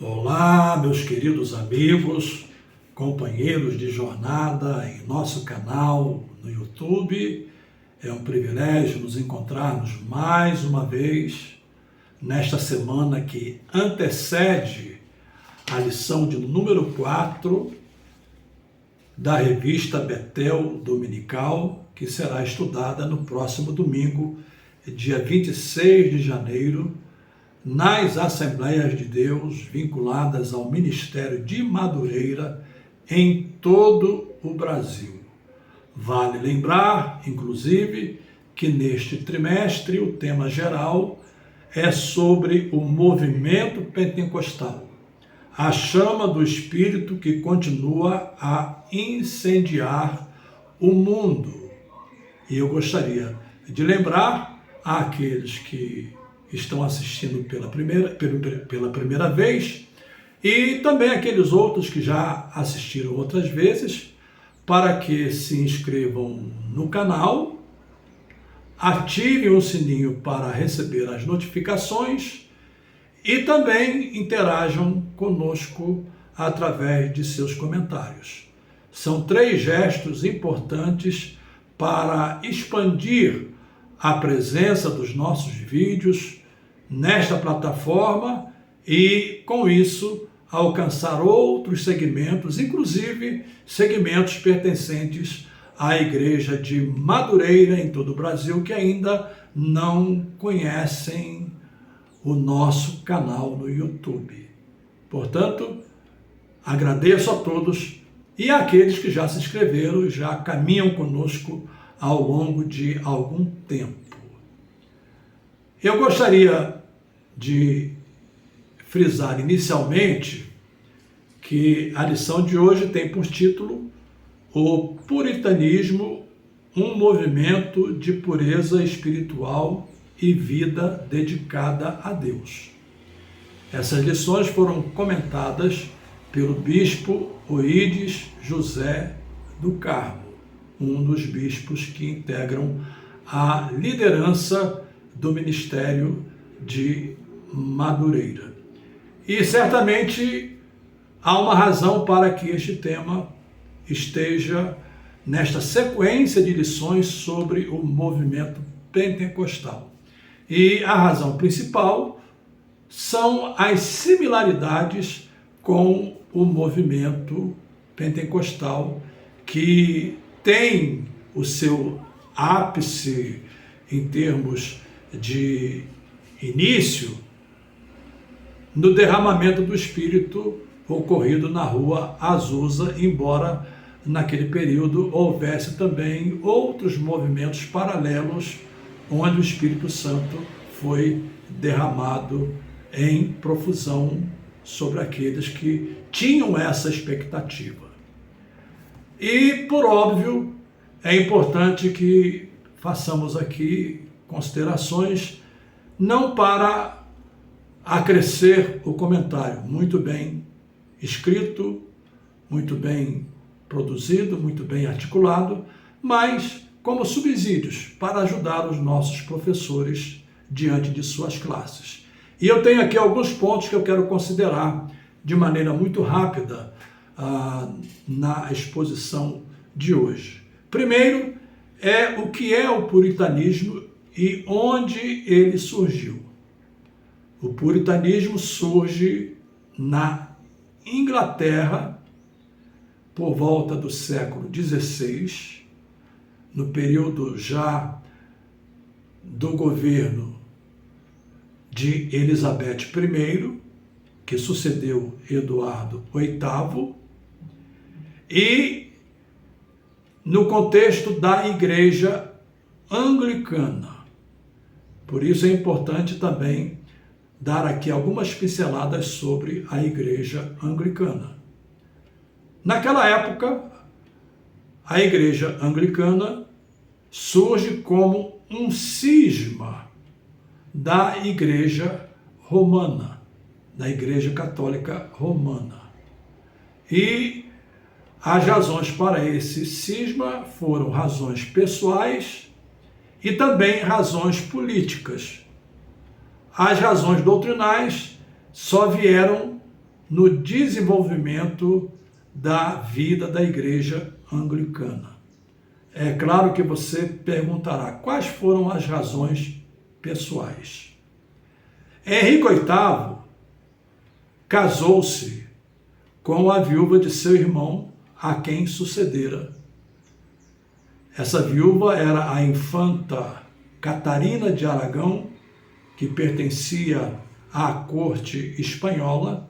Olá, meus queridos amigos, companheiros de jornada em nosso canal no YouTube. É um privilégio nos encontrarmos mais uma vez nesta semana que antecede a lição de número 4 da revista Betel Dominical, que será estudada no próximo domingo, dia 26 de janeiro, nas Assembleias de Deus vinculadas ao Ministério de Madureira em todo o Brasil. Vale lembrar, inclusive, que neste trimestre o tema geral é sobre o movimento pentecostal, a chama do Espírito que continua a incendiar o mundo. E eu gostaria de lembrar àqueles que estão assistindo pela primeira vez e também aqueles outros que já assistiram outras vezes, para que se inscrevam no canal, ativem o sininho para receber as notificações e também interajam conosco através de seus comentários. São 3 gestos importantes para expandir a presença dos nossos vídeos nesta plataforma e, com isso, alcançar outros segmentos, inclusive segmentos pertencentes à Igreja de Madureira em todo o Brasil, que ainda não conhecem o nosso canal no YouTube. Portanto, agradeço a todos e àqueles que já se inscreveram e já caminham conosco ao longo de algum tempo. Eu gostaria de frisar inicialmente que a lição de hoje tem por título O Puritanismo, um movimento de pureza espiritual e vida dedicada a Deus. Essas lições foram comentadas pelo bispo Oídes José do Carmo, um dos bispos que integram a liderança do Ministério de Madureira. E certamente há uma razão para que este tema esteja nesta sequência de lições sobre o movimento pentecostal. E a razão principal são as similaridades com o movimento pentecostal, que tem o seu ápice em termos de início no derramamento do Espírito ocorrido na rua Azusa, embora naquele período houvesse também outros movimentos paralelos onde o Espírito Santo foi derramado em profusão sobre aqueles que tinham essa expectativa. E, por óbvio, é importante que façamos aqui considerações, não para acrescer o comentário, muito bem escrito, muito bem produzido, muito bem articulado, mas como subsídios para ajudar os nossos professores diante de suas classes. E eu tenho aqui alguns pontos que eu quero considerar de maneira muito rápida na exposição de hoje. Primeiro, o que é o puritanismo e onde ele surgiu. O puritanismo surge na Inglaterra por volta do século XVI, no período já do governo de Elizabeth I, que sucedeu Eduardo VIII, e no contexto da Igreja Anglicana. Por isso é importante também dar aqui algumas pinceladas sobre a Igreja Anglicana. Naquela época, a Igreja Anglicana surge como um cisma da Igreja Romana, da Igreja Católica Romana. E as razões para esse cisma foram razões pessoais e também razões políticas. As razões doutrinais só vieram no desenvolvimento da vida da igreja anglicana. É claro que você perguntará quais foram as razões pessoais. Henrique VIII casou-se com a viúva de seu irmão, a quem sucedera. Essa viúva era a infanta Catarina de Aragão, que pertencia à corte espanhola,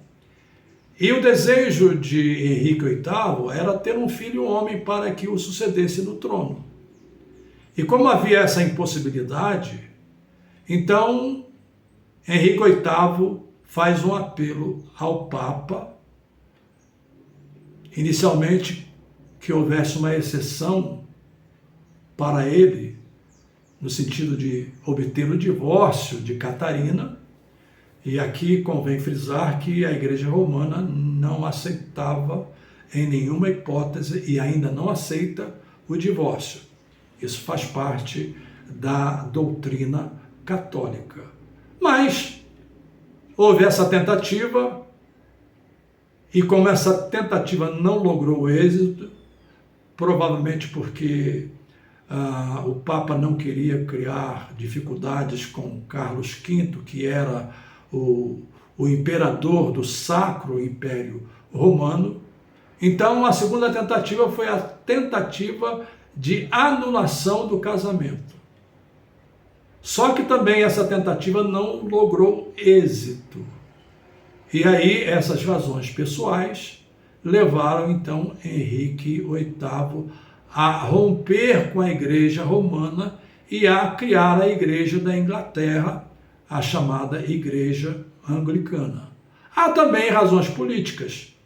e o desejo de Henrique VIII era ter um filho homem para que o sucedesse no trono. E como havia essa impossibilidade, então Henrique VIII faz um apelo ao Papa, inicialmente que houvesse uma exceção para ele, no sentido de obter o divórcio de Catarina, e aqui convém frisar que a Igreja Romana não aceitava em nenhuma hipótese e ainda não aceita o divórcio. Isso faz parte da doutrina católica. Mas houve essa tentativa, e como essa tentativa não logrou êxito, provavelmente porque o Papa não queria criar dificuldades com Carlos V, que era o imperador do Sacro Império Romano. Então, a segunda tentativa foi a tentativa de anulação do casamento. Só que também essa tentativa não logrou êxito. E aí, essas razões pessoais levaram, então, Henrique VIII a romper com a Igreja Romana e a criar a Igreja da Inglaterra, a chamada Igreja Anglicana. Há também razões políticas,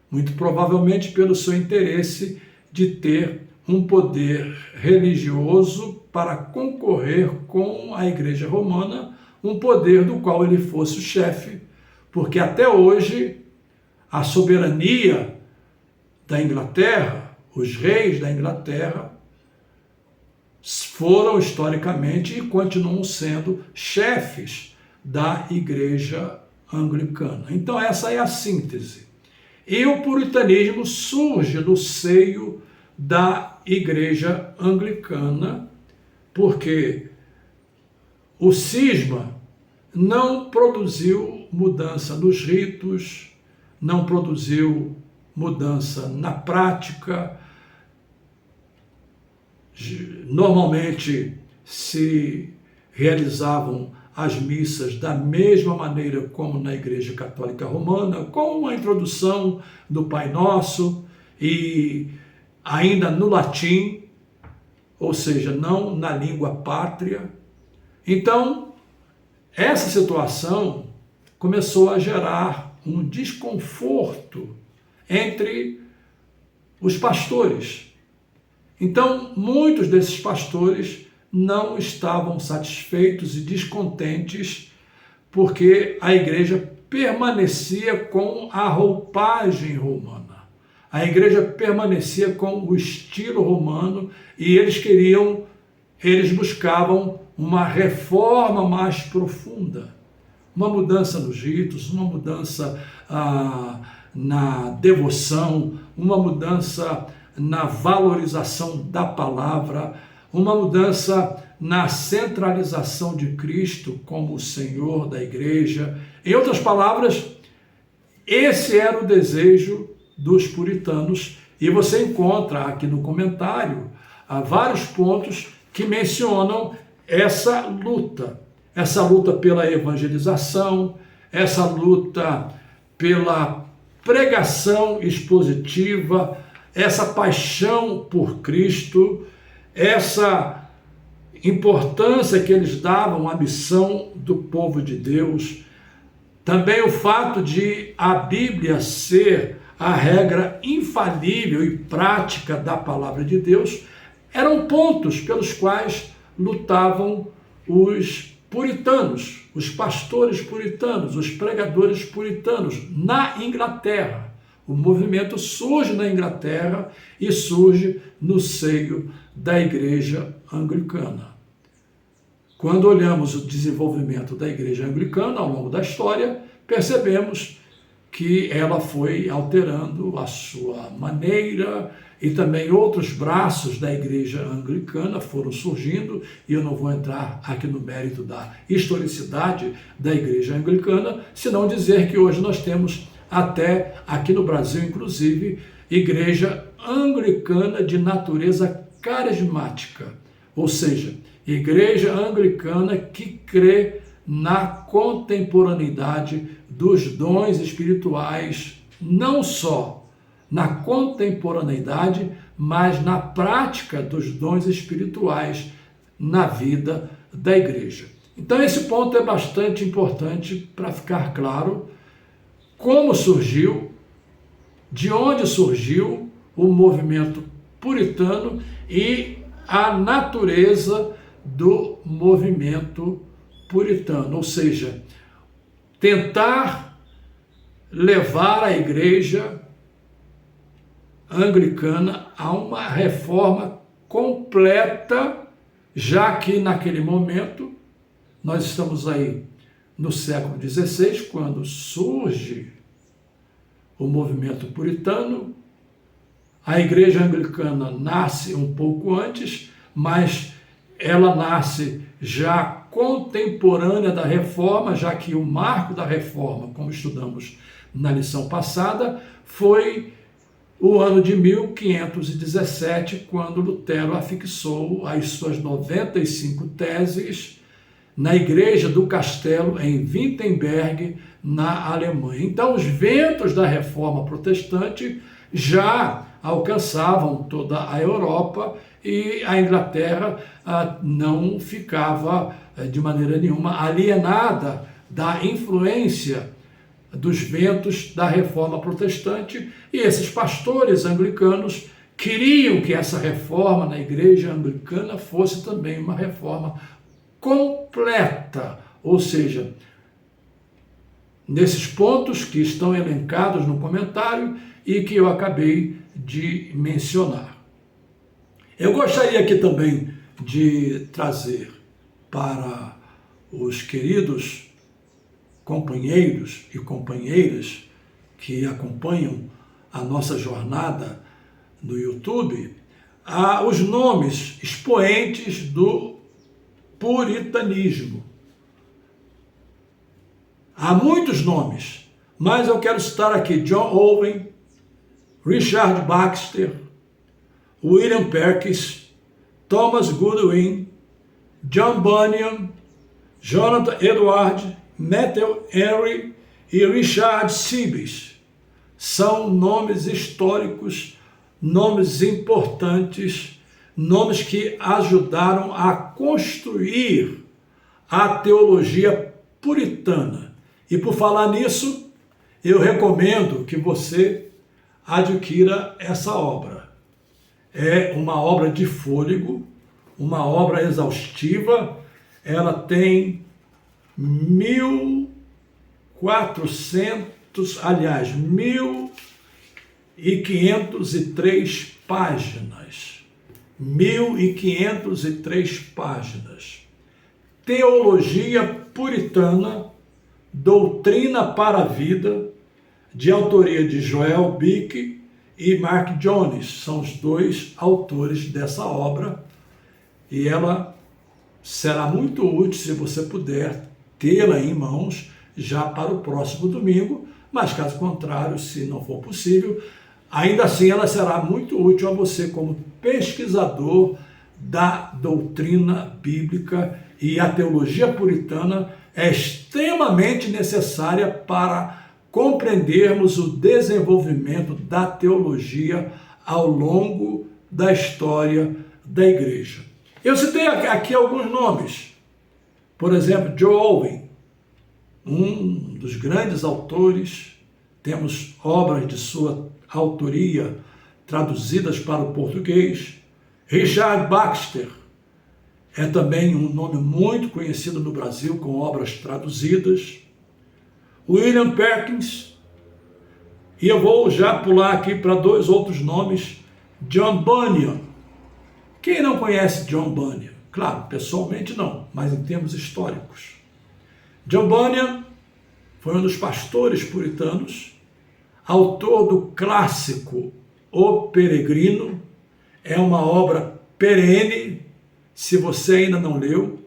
muito provavelmente pelo seu interesse de ter um poder religioso para concorrer com a Igreja Romana, um poder do qual ele fosse o chefe, porque até hoje a soberania da Inglaterra, os reis da Inglaterra, foram historicamente e continuam sendo chefes da Igreja Anglicana. Então essa é a síntese. E o puritanismo surge no seio da Igreja Anglicana, porque o cisma não produziu mudança nos ritos, não produziu mudança na prática. Normalmente se realizavam as missas da mesma maneira como na Igreja Católica Romana, com a introdução do Pai Nosso e ainda no latim, ou seja, não na língua pátria. Então, essa situação começou a gerar um desconforto entre os pastores. Então, muitos desses pastores não estavam satisfeitos e descontentes porque a igreja permanecia com a roupagem romana. A igreja permanecia com o estilo romano e eles buscavam uma reforma mais profunda, uma mudança nos ritos, uma mudança na devoção, uma mudança na valorização da palavra, uma mudança na centralização de Cristo como o Senhor da igreja. Em outras palavras, esse era o desejo dos puritanos, e você encontra aqui no comentário vários pontos que mencionam essa luta pela evangelização, essa luta pela pregação expositiva, essa paixão por Cristo, essa importância que eles davam à missão do povo de Deus, também o fato de a Bíblia ser a regra infalível e prática da palavra de Deus, eram pontos pelos quais lutavam os puritanos, os pastores puritanos, os pregadores puritanos na Inglaterra. O movimento surge na Inglaterra e surge no seio da Igreja Anglicana. Quando olhamos o desenvolvimento da Igreja Anglicana ao longo da história, percebemos que ela foi alterando a sua maneira, e também outros braços da igreja anglicana foram surgindo, e eu não vou entrar aqui no mérito da historicidade da igreja anglicana, senão dizer que hoje nós temos até aqui no Brasil, inclusive, igreja anglicana de natureza carismática, ou seja, igreja anglicana que crê na contemporaneidade dos dons espirituais, não só na contemporaneidade, mas na prática dos dons espirituais na vida da igreja. Então esse ponto é bastante importante para ficar claro como surgiu, de onde surgiu o movimento puritano e a natureza do movimento puritano, ou seja, tentar levar a igreja anglicana a uma reforma completa, já que naquele momento, nós estamos aí no século XVI, quando surge o movimento puritano, a igreja anglicana nasce um pouco antes, mas ela nasce já contemporânea da reforma, já que o marco da reforma, como estudamos na lição passada, foi o ano de 1517, quando Lutero afixou as suas 95 teses na igreja do Castelo, em Wittenberg, na Alemanha. Então, os ventos da reforma protestante já alcançavam toda a Europa e a Inglaterra não ficava de maneira nenhuma alienada da influência dos ventos da reforma protestante, e esses pastores anglicanos queriam que essa reforma na igreja anglicana fosse também uma reforma completa, ou seja, nesses pontos que estão elencados no comentário e que eu acabei de mencionar. Eu gostaria aqui também de trazer para os queridos companheiros e companheiras que acompanham a nossa jornada no YouTube, os nomes expoentes do puritanismo. Há muitos nomes, mas eu quero citar aqui John Owen, Richard Baxter, William Perkins, Thomas Goodwin, John Bunyan, Jonathan Edwards, Matthew Henry e Richard Sibbes. São nomes históricos, nomes importantes, nomes que ajudaram a construir a teologia puritana. E por falar nisso, eu recomendo que você adquira essa obra. É uma obra de fôlego, uma obra exaustiva, ela tem 1.503 páginas. 1.503 páginas. Teologia Puritana, Doutrina para a Vida, de autoria de Joel Bick e Mark Jones. São os dois autores dessa obra, e ela será muito útil se você puder tê-la em mãos já para o próximo domingo, mas caso contrário, se não for possível, ainda assim ela será muito útil a você como pesquisador da doutrina bíblica, e a teologia puritana é extremamente necessária para compreendermos o desenvolvimento da teologia ao longo da história da igreja. Eu citei aqui alguns nomes. Por exemplo, John Owen, um dos grandes autores, temos obras de sua autoria traduzidas para o português. Richard Baxter é também um nome muito conhecido no Brasil, com obras traduzidas. William Perkins, e eu vou já pular aqui para dois outros nomes, John Bunyan. Quem não conhece John Bunyan? Claro, pessoalmente não, mas em termos históricos. John Bunyan foi um dos pastores puritanos autor do clássico O Peregrino. É uma obra perene. Se você ainda não leu,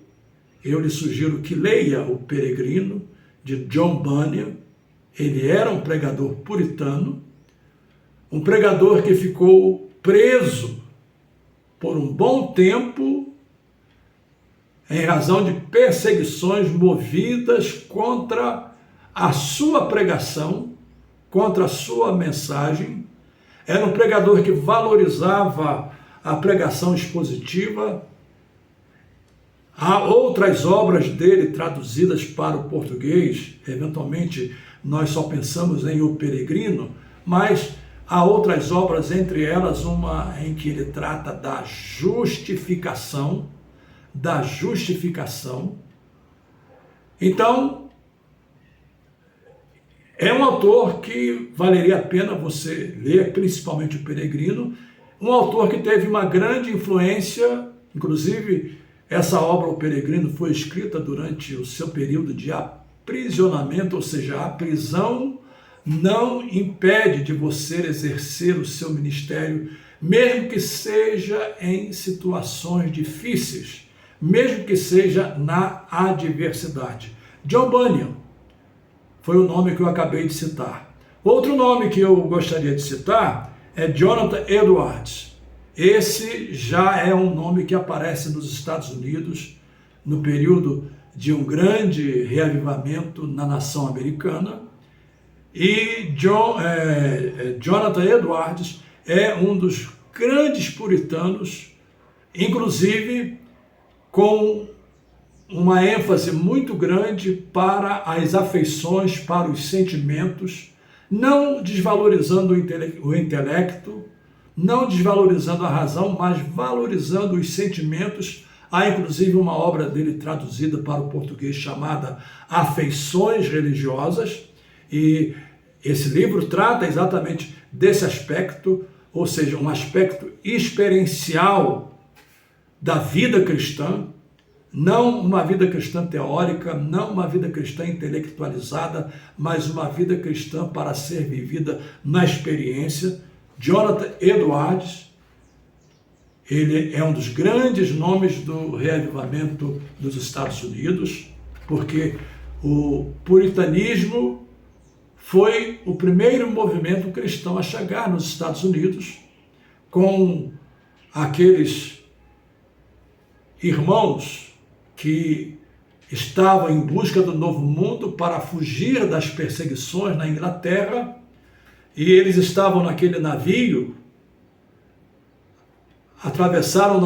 eu lhe sugiro que leia O Peregrino, de John Bunyan. Ele era um pregador puritano, um pregador que ficou preso por um bom tempo em razão de perseguições movidas contra a sua pregação, contra a sua mensagem. Era um pregador que valorizava a pregação expositiva. Há outras obras dele traduzidas para o português, eventualmente nós só pensamos em O Peregrino, mas há outras obras, entre elas uma em que ele trata da justificação. Então, é um autor que valeria a pena você ler, principalmente O Peregrino, um autor que teve uma grande influência, inclusive essa obra, O Peregrino, foi escrita durante o seu período de aprisionamento, ou seja, a prisão não impede de você exercer o seu ministério, mesmo que seja em situações difíceis, mesmo que seja na adversidade. John Bunyan foi o nome que eu acabei de citar. Outro nome que eu gostaria de citar é Jonathan Edwards. Esse já é um nome que aparece nos Estados Unidos no período de um grande reavivamento na nação americana. E Jonathan Edwards é um dos grandes puritanos, inclusive com uma ênfase muito grande para as afeições, para os sentimentos, não desvalorizando o intelecto, não desvalorizando a razão, mas valorizando os sentimentos. Há inclusive uma obra dele traduzida para o português chamada Afeições Religiosas, e esse livro trata exatamente desse aspecto, ou seja, um aspecto experiencial da vida cristã, não uma vida cristã teórica, não uma vida cristã intelectualizada, mas uma vida cristã para ser vivida na experiência. Jonathan Edwards, ele é um dos grandes nomes do reavivamento dos Estados Unidos, porque o puritanismo foi o primeiro movimento cristão a chegar nos Estados Unidos, com aqueles irmãos que estavam em busca do novo mundo para fugir das perseguições na Inglaterra, e eles estavam naquele navio, atravessaram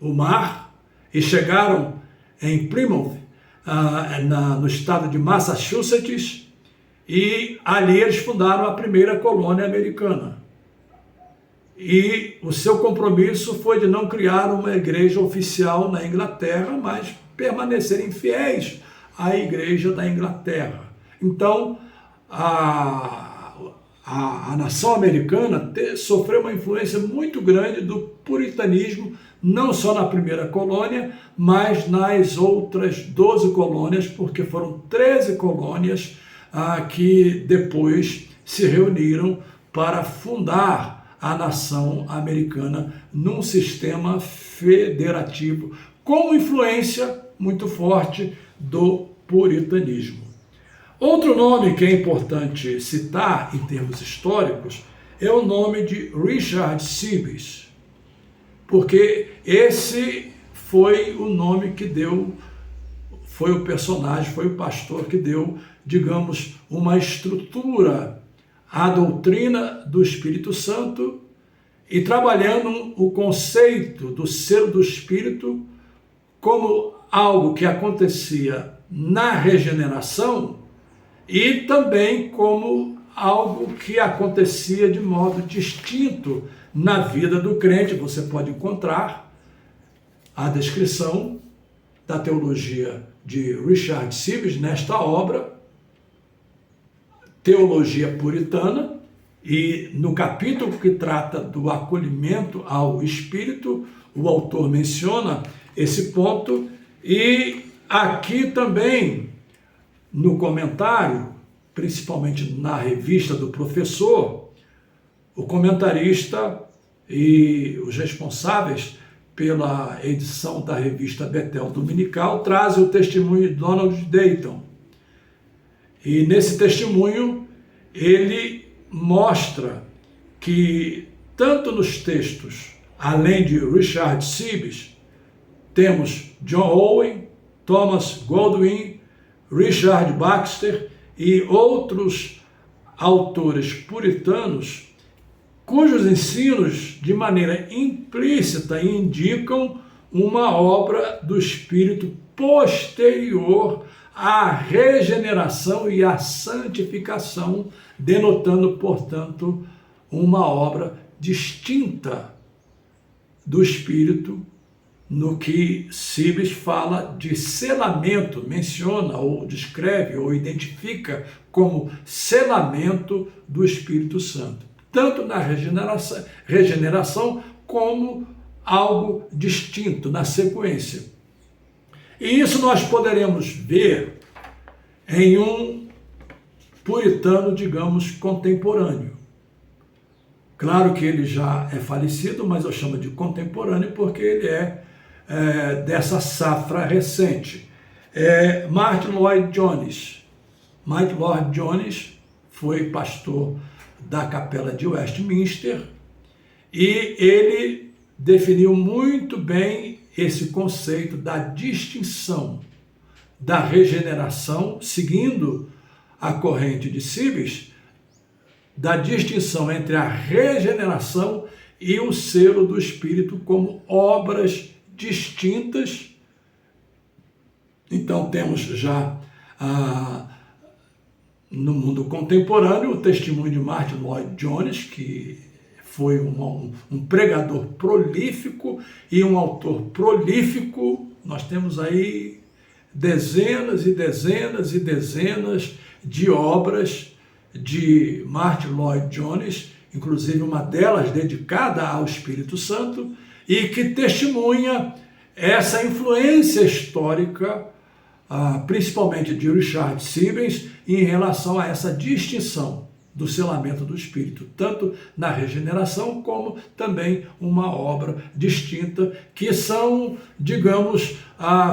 o mar e chegaram em Plymouth, no estado de Massachusetts, e ali eles fundaram a primeira colônia americana. E o seu compromisso foi de não criar uma igreja oficial na Inglaterra, mas permanecerem fiéis à igreja da Inglaterra. Então, a nação americana sofreu uma influência muito grande do puritanismo, não só na primeira colônia, mas nas outras 12 colônias, porque foram 13 colônias que depois se reuniram para fundar a nação americana num sistema federativo, com influência muito forte do puritanismo. Outro nome que é importante citar em termos históricos é o nome de Richard Sibbes, porque esse foi o nome que deu, foi o personagem, foi o pastor que deu, digamos, uma estrutura à doutrina do Espírito Santo e trabalhando o conceito do selo do Espírito como algo que acontecia na regeneração e também como algo que acontecia de modo distinto na vida do crente. Você pode encontrar a descrição da teologia de Richard Sibbes nesta obra, Teologia Puritana, e no capítulo que trata do acolhimento ao Espírito, o autor menciona esse ponto, e aqui também no comentário, principalmente na revista do professor, o comentarista e os responsáveis pela edição da revista Betel Dominical trazem o testemunho de Donald Dayton. E nesse testemunho ele mostra que tanto nos textos, além de Richard Sibbes, temos John Owen, Thomas Goldwyn, Richard Baxter e outros autores puritanos cujos ensinos, de maneira implícita, indicam uma obra do Espírito posterior à regeneração e à santificação, denotando, portanto, uma obra distinta do Espírito, no que Sibbes fala de selamento, menciona ou descreve ou identifica como selamento do Espírito Santo, tanto na regeneração como algo distinto na sequência. E isso nós poderemos ver em um puritano, digamos, contemporâneo. Claro que ele já é falecido, mas eu chamo de contemporâneo porque ele é dessa safra recente. Martyn Lloyd-Jones. Martyn Lloyd-Jones foi pastor da Capela de Westminster e ele definiu muito bem esse conceito da distinção da regeneração, seguindo a corrente de Sibbes, da distinção entre a regeneração e o selo do Espírito como obras distintas. Então temos já no mundo contemporâneo o testemunho de Martyn Lloyd-Jones, que foi um pregador prolífico e um autor prolífico. Nós temos aí dezenas e dezenas e dezenas de obras de Martyn Lloyd-Jones, inclusive uma delas dedicada ao Espírito Santo, e que testemunha essa influência histórica, principalmente de Richard Sibbes, em relação a essa distinção do selamento do Espírito, tanto na regeneração como também uma obra distinta, que são, digamos,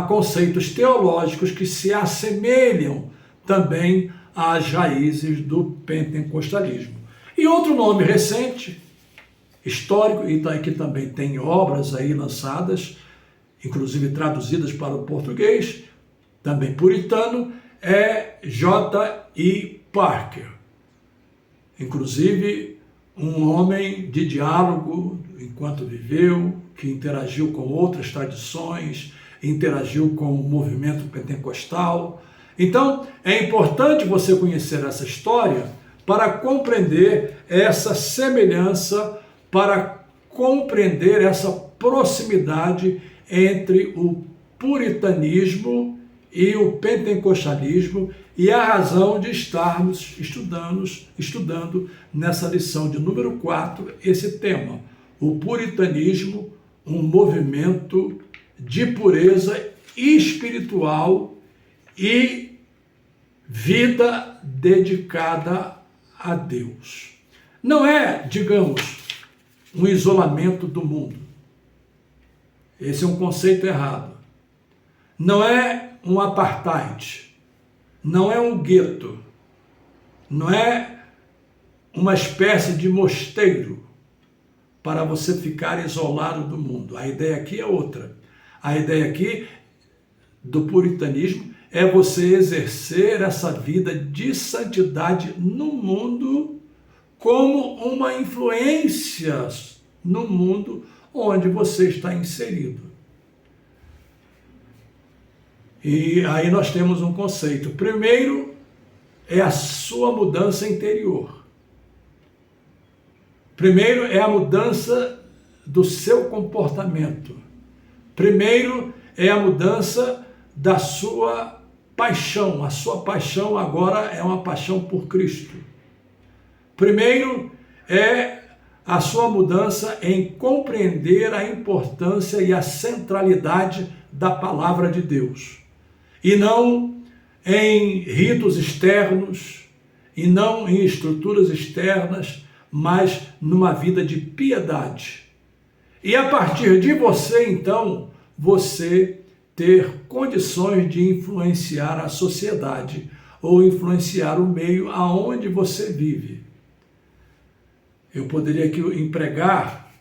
conceitos teológicos que se assemelham também às raízes do pentecostalismo. E outro nome recente, histórico, e que também tem obras aí lançadas, inclusive traduzidas para o português, também puritano, é J.I. Parker. Inclusive, um homem de diálogo enquanto viveu, que interagiu com outras tradições, interagiu com o movimento pentecostal. Então, é importante você conhecer essa história para compreender essa semelhança, para compreender essa proximidade entre o puritanismo e o pentecostalismo, e a razão de estarmos estudando nessa lição de número 4 esse tema: o puritanismo, um movimento de pureza espiritual e vida dedicada a Deus. Não é, digamos, um isolamento do mundo. Esse é um conceito errado. Não é um apartheid. Não é um gueto. Não é uma espécie de mosteiro para você ficar isolado do mundo. A ideia aqui é outra. A ideia aqui do puritanismo é você exercer essa vida de santidade no mundo como uma influência no mundo onde você está inserido. E aí nós temos um conceito. Primeiro é a sua mudança interior. Primeiro é a mudança do seu comportamento. Primeiro é a mudança da sua paixão. A sua paixão agora é uma paixão por Cristo. Primeiro é a sua mudança em compreender a importância e a centralidade da palavra de Deus. E não em ritos externos, e não em estruturas externas, mas numa vida de piedade. E a partir de você, então, você ter condições de influenciar a sociedade ou influenciar o meio aonde você vive. Eu poderia aqui empregar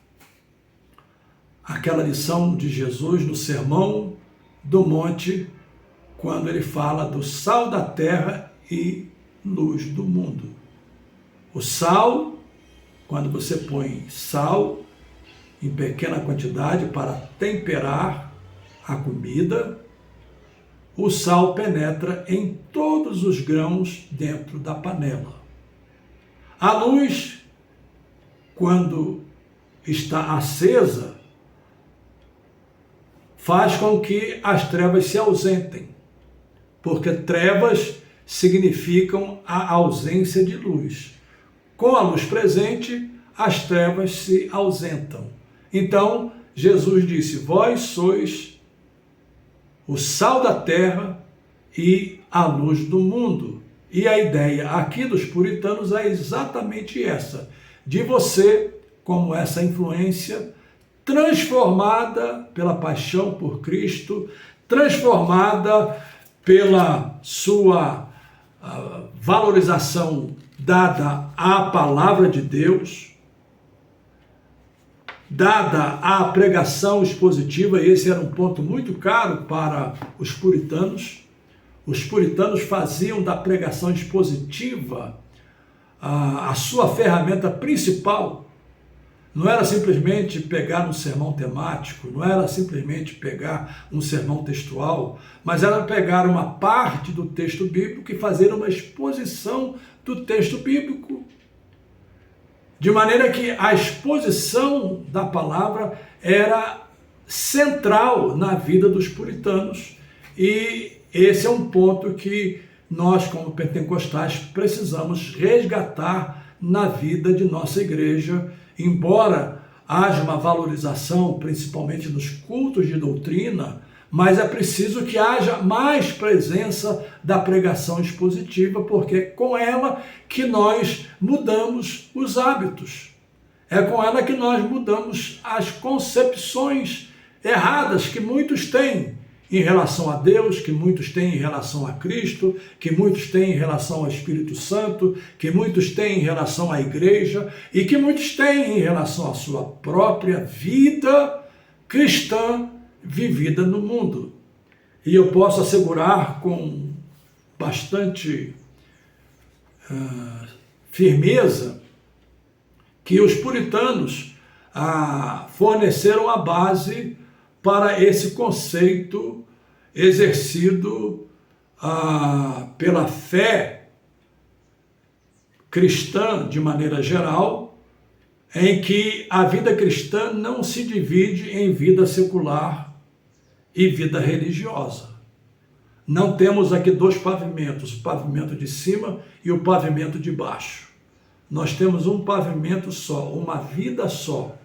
aquela lição de Jesus no Sermão do Monte, quando ele fala do sal da terra e luz do mundo. O sal, quando você põe sal em pequena quantidade para temperar a comida, o sal penetra em todos os grãos dentro da panela. A luz, quando está acesa, faz com que as trevas se ausentem, porque trevas significam a ausência de luz. Com a luz presente, as trevas se ausentam. Então, Jesus disse: vós sois o sal da terra e a luz do mundo. E a ideia aqui dos puritanos é exatamente essa, de você, como essa influência, transformada pela paixão por Cristo, transformada pela sua valorização dada à palavra de Deus, dada à pregação expositiva, e esse era um ponto muito caro para os puritanos. Os puritanos faziam da pregação expositiva a sua ferramenta principal. Não era simplesmente pegar um sermão temático, não era simplesmente pegar um sermão textual, mas era pegar uma parte do texto bíblico e fazer uma exposição do texto bíblico. De maneira que a exposição da palavra era central na vida dos puritanos. E esse é um ponto que nós, como pentecostais, precisamos resgatar na vida de nossa igreja. Embora haja uma valorização, principalmente nos cultos de doutrina, mas é preciso que haja mais presença da pregação expositiva, porque é com ela que nós mudamos os hábitos. É com ela que nós mudamos as concepções erradas que muitos têm em relação a Deus, que muitos têm em relação a Cristo, que muitos têm em relação ao Espírito Santo, que muitos têm em relação à igreja e que muitos têm em relação à sua própria vida cristã vivida no mundo. E eu posso assegurar com bastante firmeza que os puritanos forneceram a base para esse conceito exercido pela fé cristã de maneira geral, em que a vida cristã não se divide em vida secular e vida religiosa. Não temos aqui dois pavimentos, o pavimento de cima e o pavimento de baixo. Nós temos um pavimento só, uma vida só.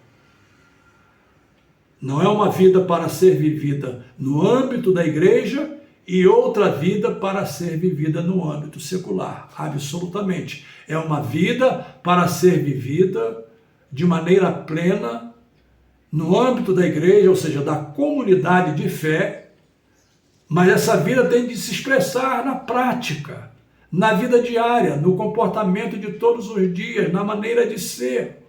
Não é uma vida para ser vivida no âmbito da igreja e outra vida para ser vivida no âmbito secular. Absolutamente. É uma vida para ser vivida de maneira plena no âmbito da igreja, ou seja, da comunidade de fé, mas essa vida tem de se expressar na prática, na vida diária, no comportamento de todos os dias, na maneira de ser.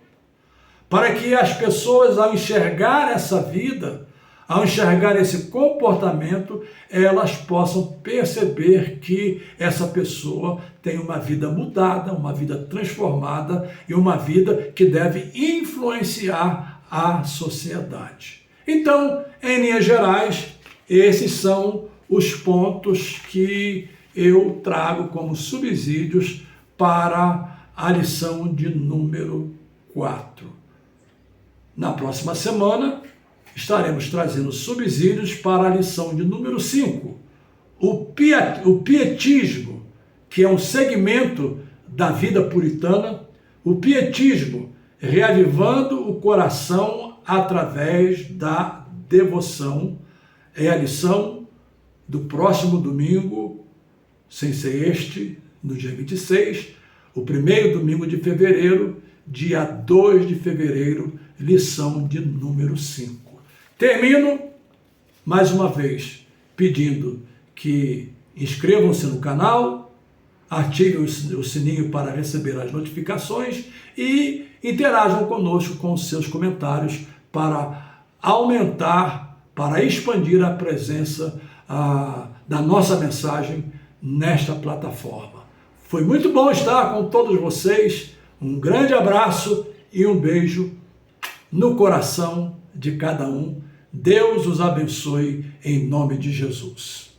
Para que as pessoas, ao enxergar essa vida, ao enxergar esse comportamento, elas possam perceber que essa pessoa tem uma vida mudada, uma vida transformada e uma vida que deve influenciar a sociedade. Então, em linhas gerais, esses são os pontos que eu trago como subsídios para a lição de número 4. Na próxima semana, estaremos trazendo subsídios para a lição de número 5, o pietismo, que é um segmento da vida puritana, o pietismo, reavivando o coração através da devoção. É a lição do próximo domingo, sem ser este, no dia 26, o primeiro domingo de fevereiro, dia 2 de fevereiro, lição de número 5. Termino, mais uma vez, pedindo que inscrevam-se no canal, ativem o sininho para receber as notificações e interajam conosco com os seus comentários para aumentar, para expandir a presença da nossa mensagem nesta plataforma. Foi muito bom estar com todos vocês. Um grande abraço e um beijo no coração de cada um. Deus os abençoe em nome de Jesus.